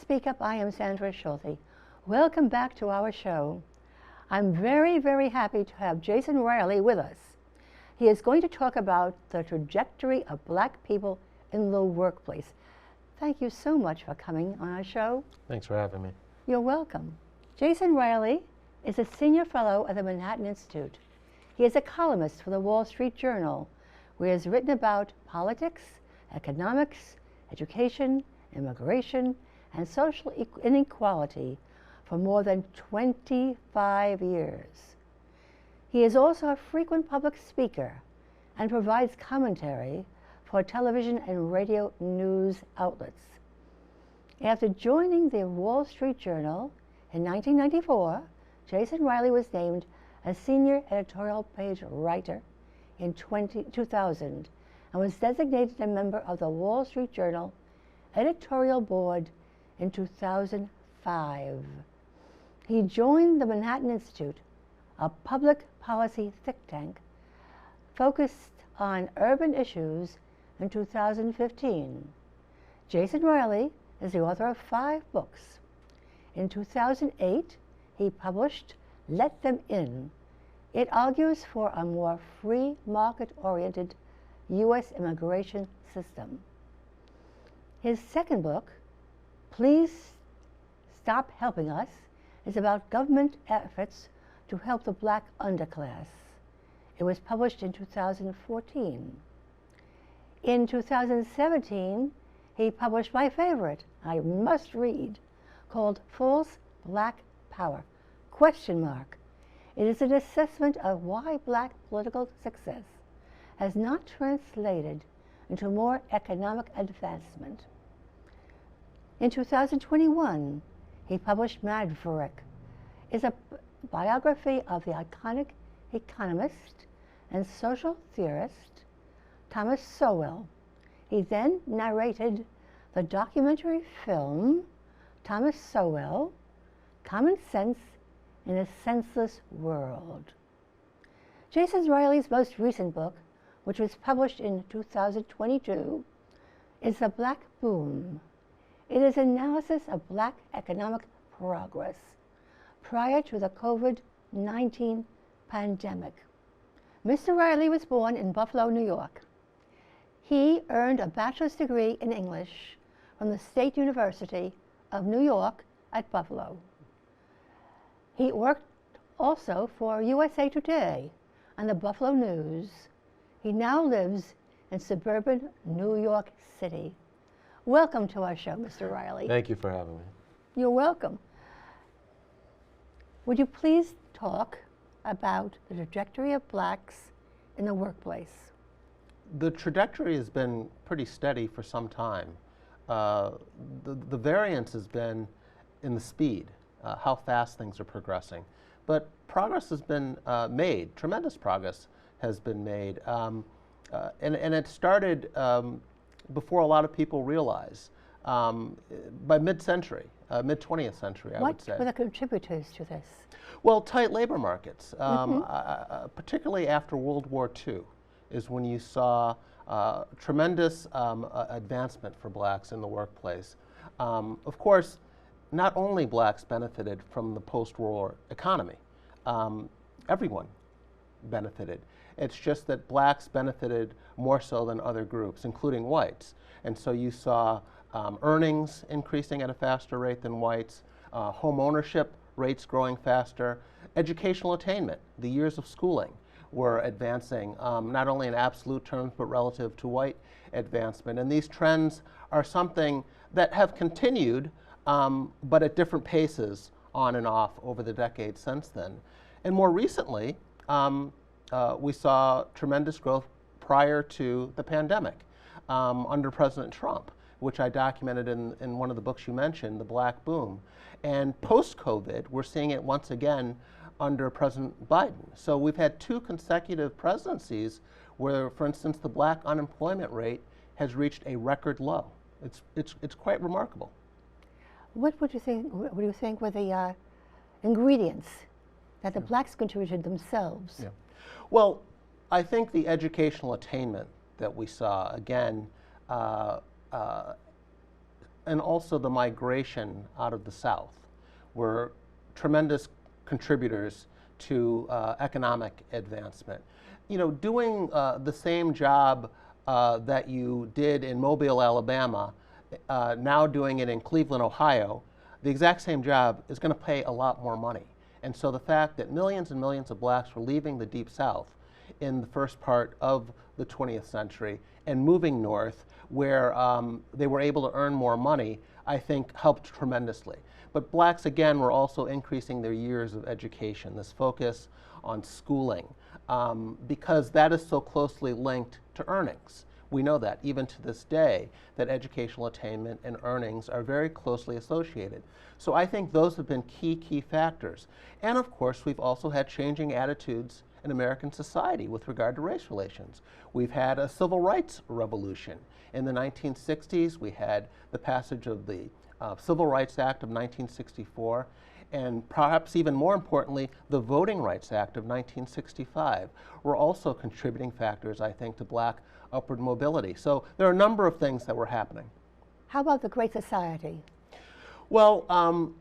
Speak Up. I am Sandra Schulte. Welcome back to our show. I'm very, very happy to have Jason Riley with us. He is going to talk about the trajectory of Black people in the workplace. Thank you so much for coming on our show. Thanks for having me. You're welcome. Jason Riley is a senior fellow at the Manhattan Institute. He is a columnist for the Wall Street Journal, where he has written about politics, economics, education, immigration, and social inequality for more than 25 years. He is also a frequent public speaker and provides commentary for television and radio news outlets. After joining the Wall Street Journal in 1994, Jason Riley was named a senior editorial page writer in 2000 and was designated a member of the Wall Street Journal editorial board in 2005. He joined the Manhattan Institute, a public policy think tank focused on urban issues, in 2015. Jason Riley is the author of 5 books. In 2008, he published Let Them In. It argues for a more free market-oriented U.S. immigration system. His second book, Please Stop Helping Us, is about government efforts to help the Black underclass. It was published in 2014. In 2017, he published my favorite, I must read, called False Black Power, ? It is an assessment of why Black political success has not translated into more economic advancement. In 2021, he published Maverick. It's a biography of the iconic economist and social theorist Thomas Sowell. He then narrated the documentary film Thomas Sowell, Common Sense in a Senseless World. Jason Riley's most recent book, which was published in 2022, is The Black Boom. It is an analysis of Black economic progress prior to the COVID-19 pandemic. Mr. Riley was born in Buffalo, New York. He earned a bachelor's degree in English from the State University of New York at Buffalo. He worked also for USA Today and the Buffalo News. He now lives in suburban New York City. Welcome to our show, Mr. Riley. Thank you for having me. You're welcome. Would you please talk about the trajectory of Blacks in the workplace? The trajectory has been pretty steady for some time. The variance has been in the speed, how fast things are progressing. But progress has been made, tremendous progress has been made. And it started before a lot of people realize, by mid-century, mid-20th century, I would say. What were the contributors to this? Well, tight labor markets, particularly after World War II, is when you saw tremendous advancement for Blacks in the workplace. Of course, not only Blacks benefited from the post-war economy, everyone benefited. It's just that Blacks benefited more so than other groups, including whites. And so you saw earnings increasing at a faster rate than whites, home ownership rates growing faster, educational attainment, the years of schooling were advancing, not only in absolute terms, but relative to white advancement. And these trends are something that have continued, but at different paces on and off over the decades since then. And more recently, we saw tremendous growth prior to the pandemic under President Trump, which I documented in one of the books you mentioned, The Black Boom. And post-COVID, we're seeing it once again under President Biden. So we've had 2 consecutive presidencies where, for instance, the Black unemployment rate has reached a record low. It's quite remarkable. What would you think? What do you think were the ingredients that the Blacks contributed themselves? Yeah. Well, I think the educational attainment that we saw, again, and also the migration out of the South were tremendous contributors to economic advancement. You know, doing the same job that you did in Mobile, Alabama, now doing it in Cleveland, Ohio, the exact same job is going to pay a lot more money. And so the fact that millions and millions of blacks were leaving the Deep South in the first part of the 20th century and moving north where they were able to earn more money, I think helped tremendously. But blacks, again, were also increasing their years of education, this focus on schooling, because that is so closely linked to earnings. We know that, even to this day, that educational attainment and earnings are very closely associated. So I think those have been key factors. And of course, we've also had changing attitudes in American society with regard to race relations. We've had a civil rights revolution. In the 1960s, we had the passage of the Civil Rights Act of 1964, and perhaps even more importantly, the Voting Rights Act of 1965 were also contributing factors, I think, to black upward mobility. So there are a number of things that were happening. How about the Great Society? Well,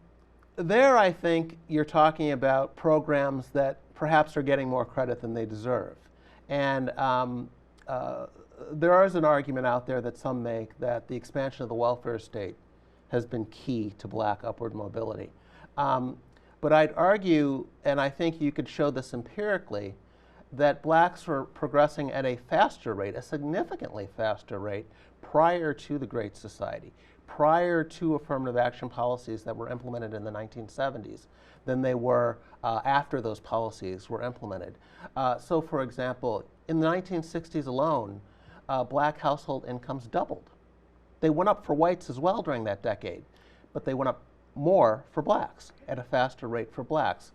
there I think you're talking about programs that perhaps are getting more credit than they deserve. And there is an argument out there that some make that the expansion of the welfare state has been key to black upward mobility. But I'd argue, and I think you could show this empirically, that blacks were progressing at a faster rate, a significantly faster rate, prior to the Great Society, prior to affirmative action policies that were implemented in the 1970s than they were after those policies were implemented. So for example, in the 1960s alone, black household incomes doubled. They went up for whites as well during that decade, but they went up more for blacks, at a faster rate for blacks.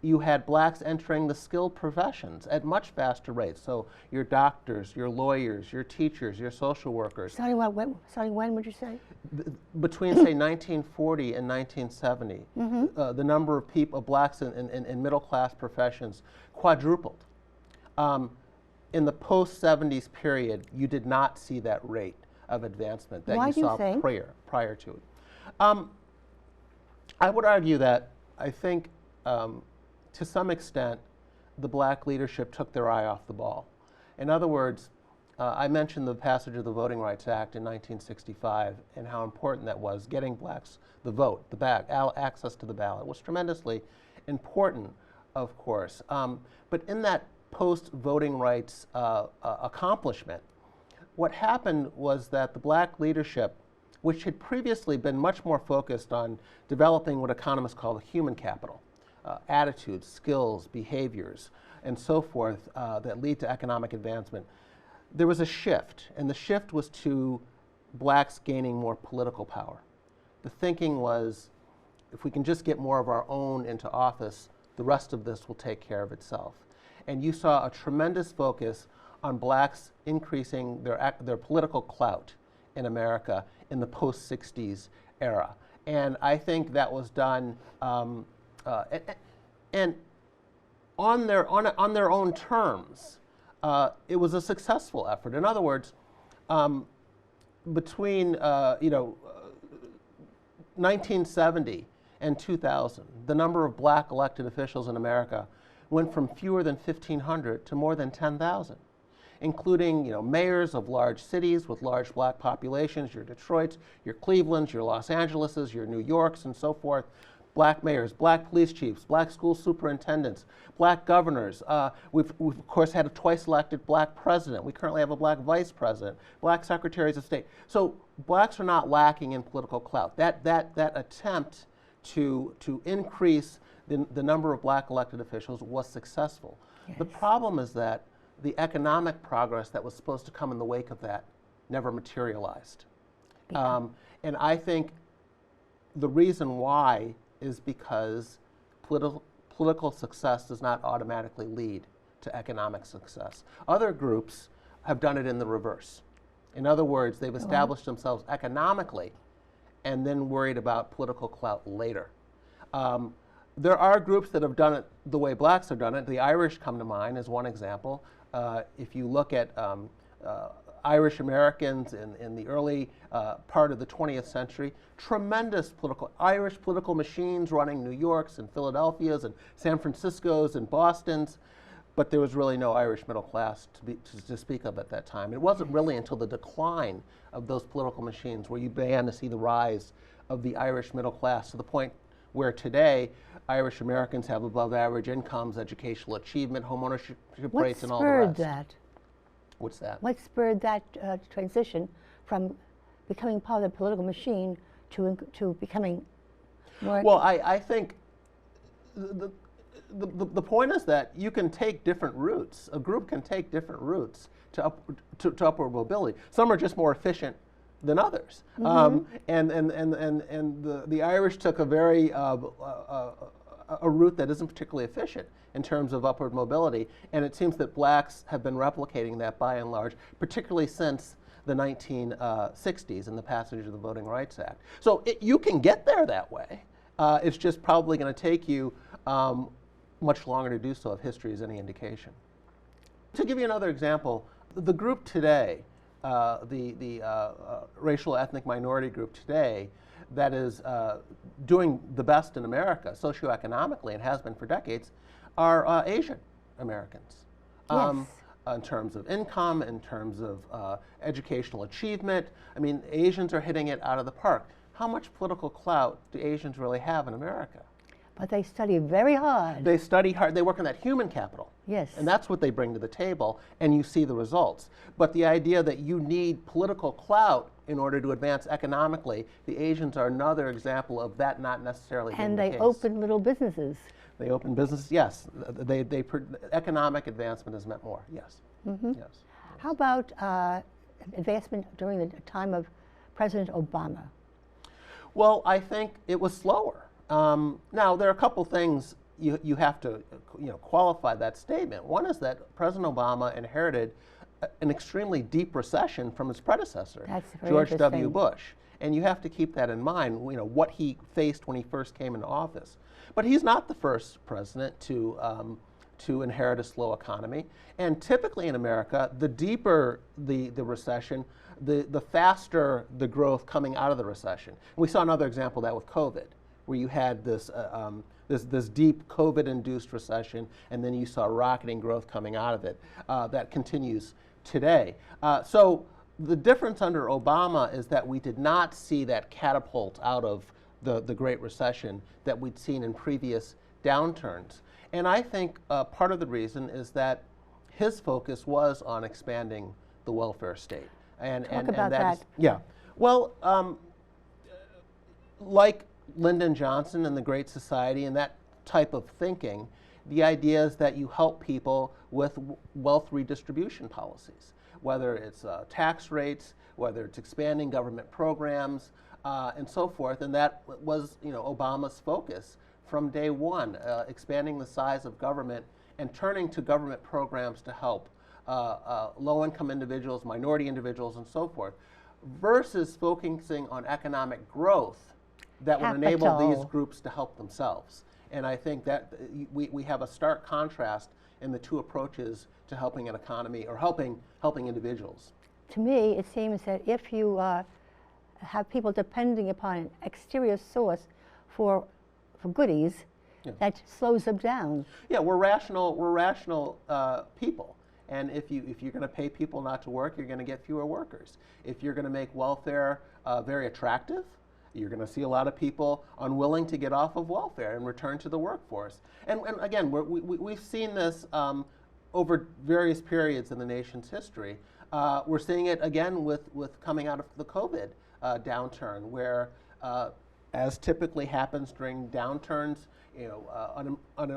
You had blacks entering the skilled professions at much faster rates. So your doctors, your lawyers, your teachers, your social workers. Starting when would you say? Between, say, 1940 and 1970, the number of people, blacks in middle-class professions quadrupled. In the post-70s period, you did not see that rate of advancement that you saw prior to it. I would argue that I think to some extent the black leadership took their eye off the ball. In other words, I mentioned the passage of the Voting Rights Act in 1965 and how important that was. Getting blacks the vote, access to the ballot was tremendously important, of course. But in that post-voting rights accomplishment, what happened was that the black leadership, which had previously been much more focused on developing what economists call the human capital, attitudes, skills, behaviors, and so forth that lead to economic advancement, there was a shift, and the shift was to blacks gaining more political power. The thinking was, if we can just get more of our own into office, the rest of this will take care of itself. And you saw a tremendous focus on blacks increasing their political clout in America in the post-60s era. And I think that was done and on their own terms. It was a successful effort. In other words, between 1970 and 2000, the number of black elected officials in America went from fewer than 1,500 to more than 10,000, including mayors of large cities with large black populations, your Detroits, your Clevelands, your Los Angeleses, your New Yorks, and so forth. Black mayors, black police chiefs, black school superintendents, black governors. We've of course had a twice-elected black president. We currently have a black vice president, black secretaries of state. So blacks are not lacking in political clout. That attempt to increase the number of black elected officials was successful. Yes. The problem is that the economic progress that was supposed to come in the wake of that never materialized. And I think the reason why is because political success does not automatically lead to economic success. Other groups have done it in the reverse. In other words, they've established themselves economically and then worried about political clout later. There are groups that have done it the way blacks have done it. The Irish come to mind as one example. If you look at Irish Americans in the early part of the 20th century. Tremendous Irish political machines running New York's and Philadelphia's and San Francisco's and Boston's, but there was really no Irish middle class to speak of at that time. It wasn't really until the decline of those political machines where you began to see the rise of the Irish middle class to the point where today Irish Americans have above average incomes, educational achievement, home ownership rates, and all the rest. What spurred that? What's that? What spurred that transition from becoming part of the political machine to becoming more? Well, I think the point is that you can take different routes. A group can take different routes to upward mobility. Some are just more efficient than others. And the Irish took a very a route that isn't particularly efficient in terms of upward mobility, and it seems that blacks have been replicating that by and large, particularly since the 1960s and the passage of the Voting Rights Act. So you can get there that way. It's just probably going to take you much longer to do so if history is any indication. To give you another example, the group today, the racial ethnic minority group today that is doing the best in America socioeconomically and has been for decades are Asian Americans. Yes. In terms of income, in terms of educational achievement. I mean, Asians are hitting it out of the park. How much political clout do Asians really have in America? But they study very hard. They study hard. They work on that human capital. Yes. And that's what they bring to the table, and you see the results. But the idea that you need political clout in order to advance economically, the Asians are another example of that not necessarily being the case. And they open little businesses. They open businesses, yes. Economic advancement has meant more, yes. Mm-hmm. Yes. How about advancement during the time of President Obama? Well, I think it was slower. Now, there are a couple things you have to qualify that statement. One is that President Obama inherited an extremely deep recession from his predecessor, George W. Bush. And you have to keep that in mind, what he faced when he first came into office. But he's not the first president to inherit a slow economy. And typically in America, the deeper the recession, the faster the growth coming out of the recession. And we saw another example of that with COVID, where you had this deep COVID-induced recession, and then you saw rocketing growth coming out of it. That continues today. So the difference under Obama is that we did not see that catapult out of the Great Recession that we'd seen in previous downturns. And I think part of the reason is that his focus was on expanding the welfare state. Talk about that. Yeah. Well, like Lyndon Johnson and the Great Society and that type of thinking, the idea is that you help people with wealth redistribution policies, whether it's tax rates, whether it's expanding government programs, and so forth. And that was, Obama's focus from day one, expanding the size of government and turning to government programs to help low-income individuals, minority individuals, and so forth, versus focusing on economic growth that would enable these groups to help themselves. And I think that we have a stark contrast in the two approaches to helping an economy or helping individuals. To me, it seems that if you have people depending upon an exterior source for goodies, yeah, that slows them down. Yeah, we're rational people. And if you're going to pay people not to work, you're going to get fewer workers. If you're going to make welfare very attractive, you're going to see a lot of people unwilling to get off of welfare and return to the workforce. And again, we've seen this over various periods in the nation's history. We're seeing it again with coming out of the COVID downturn, where, as typically happens during downturns,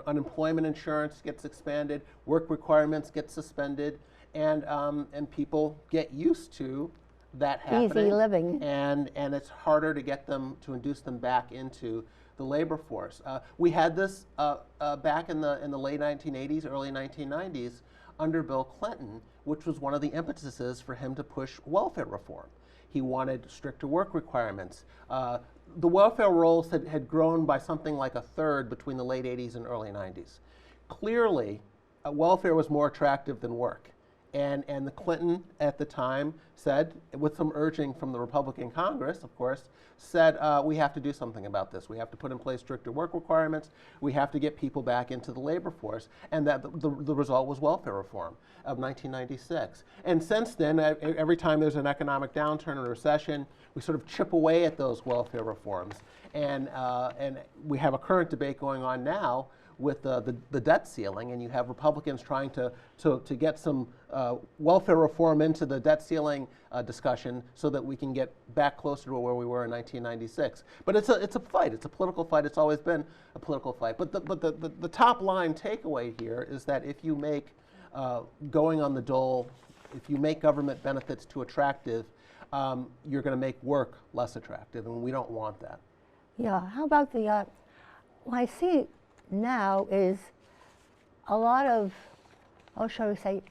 unemployment insurance gets expanded, work requirements get suspended, and people get used to that happening. Easy living. And it's harder to get them, to induce them back into the labor force. We had this back in the late 1980s, early 1990s, under Bill Clinton, which was one of the impetuses for him to push welfare reform. He wanted stricter work requirements. The welfare rolls had grown by something like a third between the late 80s and early 90s. Clearly, welfare was more attractive than work. And the Clinton at the time said, with some urging from the Republican Congress, of course, said we have to do something about this. We have to put in place stricter work requirements. We have to get people back into the labor force. And that the result was welfare reform of 1996. And since then, every time there's an economic downturn or recession, we sort of chip away at those welfare reforms. And we have a current debate going on now with the debt ceiling, and you have Republicans trying to get some welfare reform into the debt ceiling discussion so that we can get back closer to where we were in 1996. But it's a fight. It's a political fight. It's always been a political fight. But the top line takeaway here is that if you make going on the dole, if you make government benefits too attractive, you're going to make work less attractive, and we don't want that. Yeah, how about the, what I see now is a lot of, how shall we say,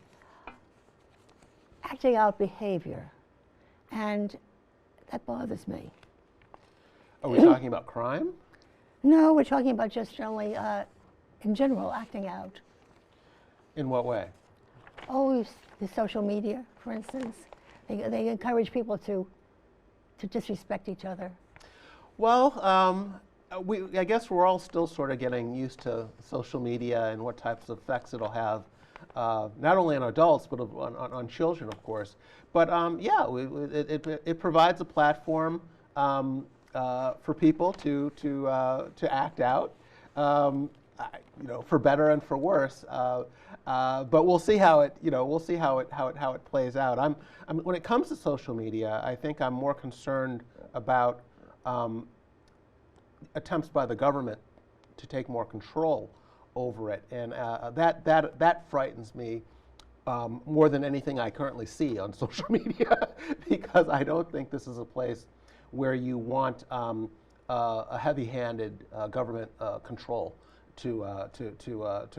acting out behavior, and that bothers me. Are we talking about crime? No, we're talking about just generally, in general, acting out. In what way? Oh, the social media, for instance. They encourage people to disrespect each other. Well, I guess we're all still sort of getting used to social media and what types of effects it'll have, not only on adults, but on children, of course. But yeah, it provides a platform for people to act out, you know, for better and for worse. But we'll see how it plays out. When it comes to social media, I think I'm more concerned about attempts by the government to take more control over it, and that frightens me more than anything I currently see on social media, because I don't think this is a place where you want a heavy-handed government control to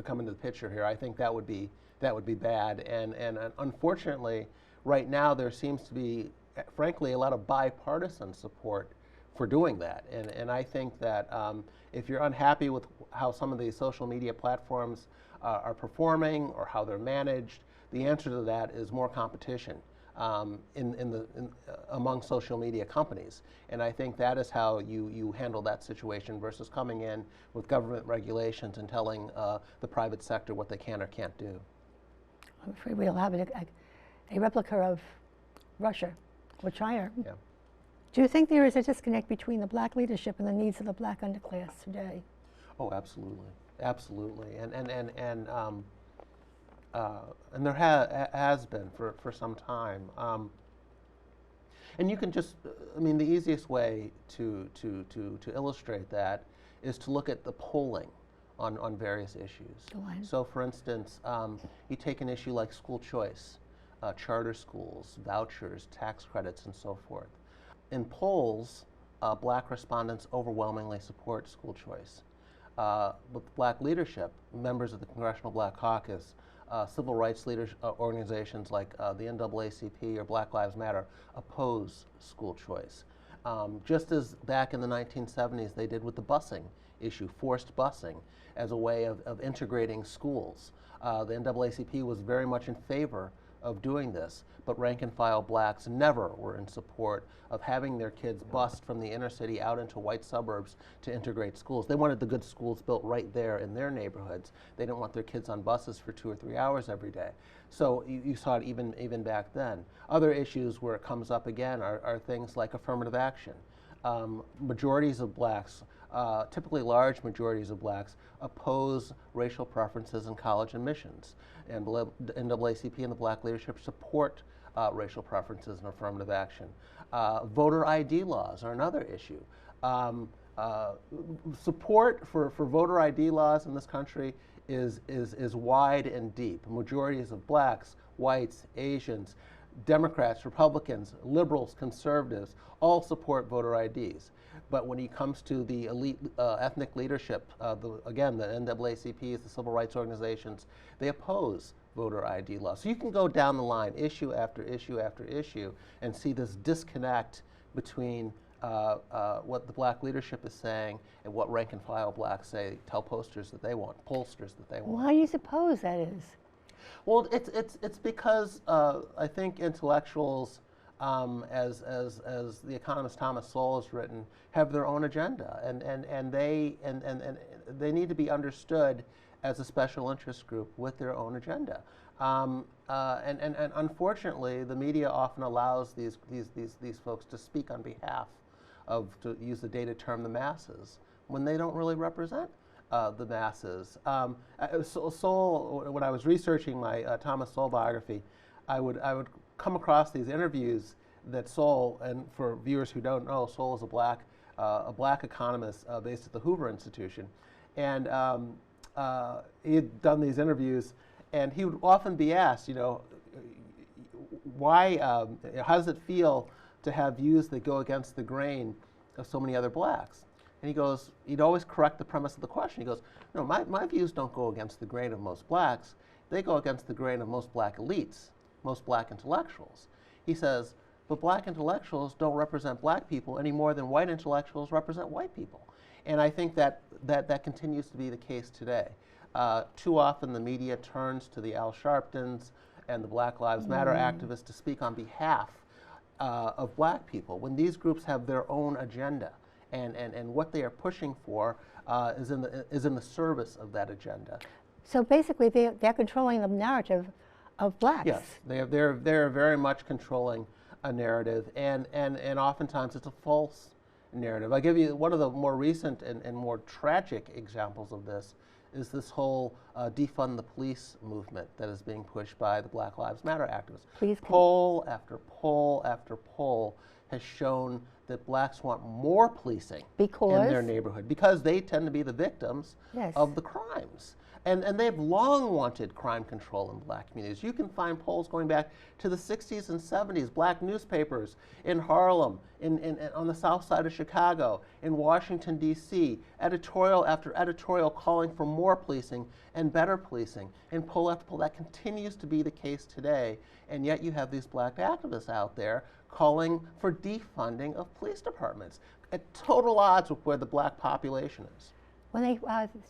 come into the picture here. I think that would be bad, and unfortunately, right now there seems to be, frankly, a lot of bipartisan support for doing that. And I think that if you're unhappy with how some of these social media platforms are performing or how they're managed, the answer to that is more competition among social media companies. And I think that is how you handle that situation versus coming in with government regulations and telling the private sector what they can or can't do. I'm afraid we'll have a replica of Russia or China. Yeah. Do you think there is a disconnect between the black leadership and the needs of the black underclass today? Oh, absolutely, absolutely, and there has been for some time. And you can just, I mean, the easiest way to illustrate that is to look at the polling on various issues. Go on. So, for instance, you take an issue like school choice, charter schools, vouchers, tax credits, and so forth. In polls, black respondents overwhelmingly support school choice. With black leadership, members of the Congressional Black Caucus, civil rights organizations like the NAACP or Black Lives Matter oppose school choice. Just as back in the 1970s they did with the busing issue, forced busing, as a way of integrating schools. The NAACP was very much in favor of doing this, but rank-and-file blacks never were in support of having their kids bused from the inner city out into white suburbs to integrate schools. They wanted the good schools built right there in their neighborhoods. They didn't want their kids on buses for 2 or 3 hours every day. So you saw it even back then. Other issues where it comes up again are things like affirmative action. Majorities of blacks, typically large majorities of blacks, oppose racial preferences in college admissions. And NAACP and the black leadership support racial preferences and affirmative action. Voter ID laws are another issue. Support for voter ID laws in this country is wide and deep. Majorities of blacks, whites, Asians, Democrats, Republicans, liberals, conservatives, all support voter IDs. But when it comes to the elite ethnic leadership, again, the NAACPs, the civil rights organizations, they oppose voter ID laws. So you can go down the line, issue after issue after issue, and see this disconnect between what the black leadership is saying and what rank and file blacks say, tell posters that they want, pollsters that they want. Why do you suppose that is? Well, it's because I think intellectuals, as the economist Thomas Sowell has written, have their own agenda, and they need to be understood as a special interest group with their own agenda. And unfortunately, the media often allows these folks to speak on behalf of, to use the dated term, the masses, when they don't really represent the masses. Sowell, when I was researching my Thomas Sowell biography, I would come across these interviews that Sowell, and for viewers who don't know, Sowell is a black economist based at the Hoover Institution, and he had done these interviews, and he would often be asked, why, how does it feel to have views that go against the grain of so many other blacks? And he goes, he'd always correct the premise of the question. He goes, no, my views don't go against the grain of most blacks. They go against the grain of most black elites, most black intellectuals. He says, but black intellectuals don't represent black people any more than white intellectuals represent white people. And I think that continues to be the case today. Too often the media turns to the Al Sharptons and the Black Lives Matter activists to speak on behalf of black people, when these groups have their own agenda, and what they are pushing for is in the service of that agenda. So basically, they're controlling the narrative of blacks. Yes, they're very much controlling a narrative, and oftentimes it's a false narrative. I'll give you one of the more recent and more tragic examples of this is this whole defund the police movement that is being pushed by the Black Lives Matter activists. Please poll after poll after poll has shown that blacks want more policing in their neighborhood because they tend to be the victims of the crimes. And they've long wanted crime control in black communities. You can find polls going back to the 60s and 70s, black newspapers in Harlem, on the south side of Chicago, in Washington, D.C., editorial after editorial calling for more policing and better policing. And poll after poll, that continues to be the case today. And yet you have these black activists out there calling for defunding of police departments at total odds with where the black population is. When they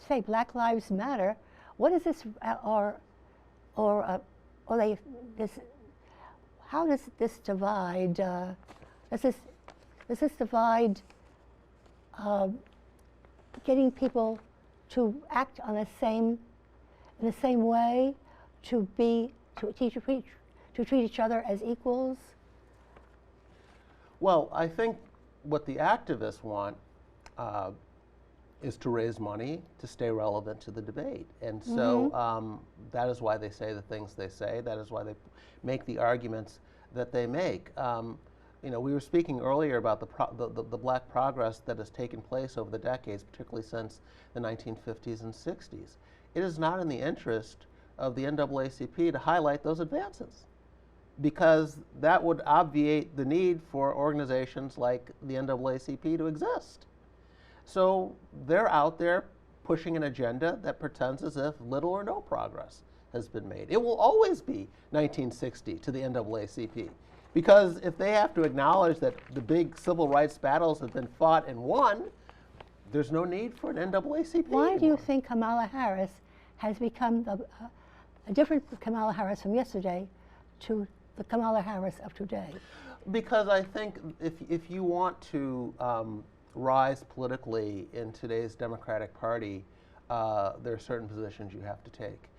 say Black Lives Matter, what is this, how does this divide? Does this divide getting people to act on in the same way, to treat each other as equals? Well, I think what the activists want is to raise money to stay relevant to the debate. And so that is why they say the things they say. That is why they make the arguments that they make. We were speaking earlier about the black progress that has taken place over the decades, particularly since the 1950s and 60s. It is not in the interest of the NAACP to highlight those advances, because that would obviate the need for organizations like the NAACP to exist. So they're out there pushing an agenda that pretends as if little or no progress has been made. It will always be 1960 to the NAACP, because if they have to acknowledge that the big civil rights battles have been fought and won, there's no need for an NAACP Why anymore. do you think Kamala Harris has become a different Kamala Harris from yesterday to the Kamala Harris of today? Because I think if you want to rise politically in today's Democratic Party, there are certain positions you have to take.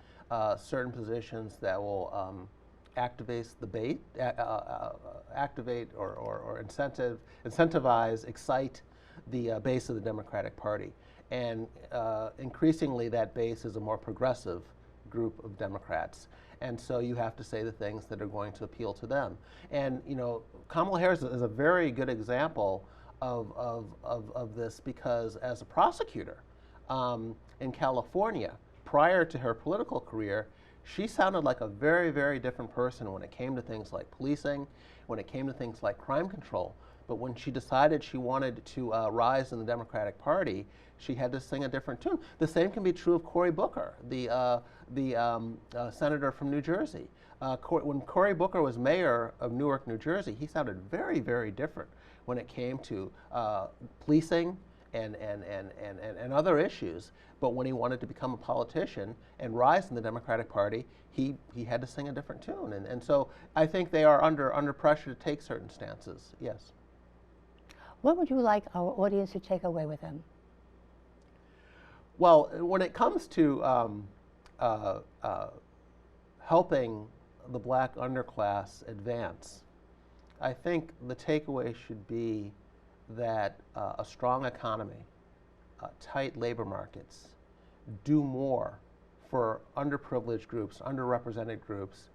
Certain positions that will activate or incentivize, excite the base of the Democratic Party. And increasingly that base is a more progressive group of Democrats. And so you have to say the things that are going to appeal to them. And Kamala Harris is a very good example of this, because as a prosecutor in California, prior to her political career, she sounded like a very, very different person when it came to things like policing, when it came to things like crime control. But when she decided she wanted to rise in the Democratic Party, she had to sing a different tune. The same can be true of Cory Booker, the senator from New Jersey. When Cory Booker was mayor of Newark, New Jersey, he sounded very, very different when it came to policing and other issues. But when he wanted to become a politician and rise in the Democratic Party, he had to sing a different tune. And so I think they are under pressure to take certain stances, yes. What would you like our audience to take away with them? Well, when it comes to helping the black underclass advance, I think the takeaway should be that a strong economy, tight labor markets, do more for underprivileged groups, underrepresented groups,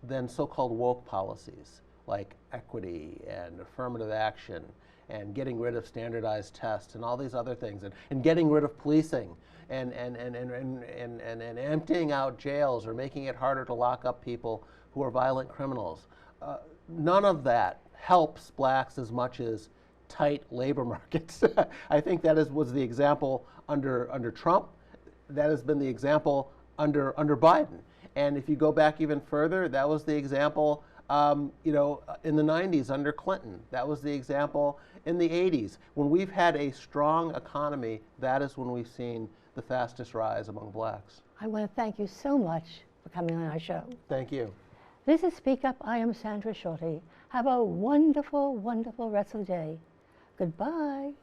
than so-called woke policies like equity and affirmative action and getting rid of standardized tests and all these other things, and getting rid of policing and emptying out jails or making it harder to lock up people who are violent criminals. None of that helps blacks as much as tight labor markets. I think that was the example under Trump. That has been the example under Biden. And if you go back even further, that was the example in the 90s under Clinton. That was the example in the 80s. When we've had a strong economy, that is when we've seen the fastest rise among blacks. I want to thank you so much for coming on our show. Thank you. This is Speak Up. I am Sandra Schulte. Have a wonderful, wonderful rest of the day. Goodbye.